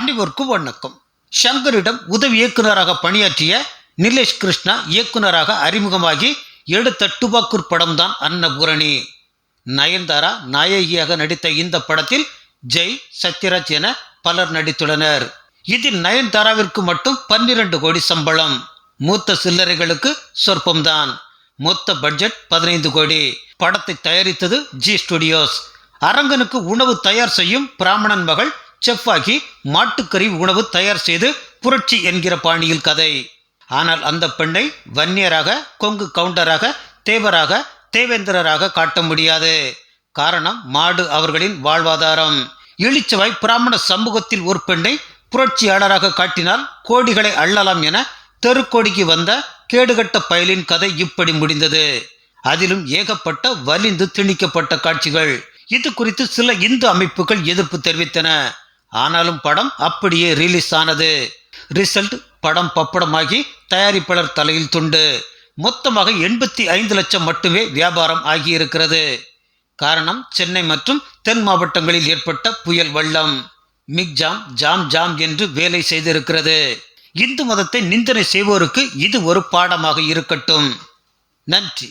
அனைவருக்கும் வணக்கம். ஷங்கரிடம் உதவி இயக்குநராக பணியாற்றிய நிலேஷ் கிருஷ்ணா இயக்குநராக அறிமுகமாகி எடுத்த டுபாக்கூர் படம்தான் அன்னபூரணி. நயன்தாரா நாயகியாக நடித்த இந்த படத்தில் ஜெய், சத்யராஜ் என பலர் நடித்துள்ளனர். இதில் நயன்தாராவிற்கு மட்டும் 12 கோடி சம்பளம். மூத்த சில்லறைகளுக்கு சொற்பம்தான். மொத்த பட்ஜெட் 15 கோடி. படத்தை தயாரித்தது ஜி ஸ்டுடியோஸ். அரங்கனுக்கு உணவு தயார் செய்யும் பிராமணன் மகள் செஃப் ஆகி மாட்டுக்கறி உணவு தயார் செய்து புரட்சி என்கிற பாணியில் கதை. ஆனால் அந்த பெண்ணை வன்னியராக, கொங்கு கவுண்டராக, தேவராக, தேவேந்திரராக காட்ட முடியாது. காரணம், மாடு அவர்களின் வாழ்வாதாரம். இளிச்சவாய் பிராமண சமூகத்தில் ஒரு பெண்ணை புரட்சியாளராக காட்டினால் கோடிகளை அள்ளலாம் என தெருக்கோடிக்கு வந்த கேடுகட்ட பயலின் கதை இப்படி முடிந்தது. அதிலும் ஏகப்பட்ட வலிந்து திணிக்கப்பட்ட காட்சிகள். இது குறித்து சில இந்து அமைப்புகள் எதிர்ப்பு தெரிவித்தன. ஆனாலும் படம் அப்படியே ரிலீஸ் ஆனது. ரிசல்ட், படம் பப்படமாகி தயாரிப்பாளர் தலையில் துண்டு. மொத்தமாக 85 லட்சம் மட்டுமே வியாபாரம் ஆகியிருக்கிறது. காரணம், சென்னை மற்றும் தென் மாவட்டங்களில் ஏற்பட்ட புயல் வெள்ளம். மிக்ஜாம் ஜாம் ஜாம் என்று வேலை செய்திருக்கிறது. இந்து மதத்தை நிந்தனை செய்வோருக்கு இது ஒரு பாடமாக இருக்கட்டும். நன்றி.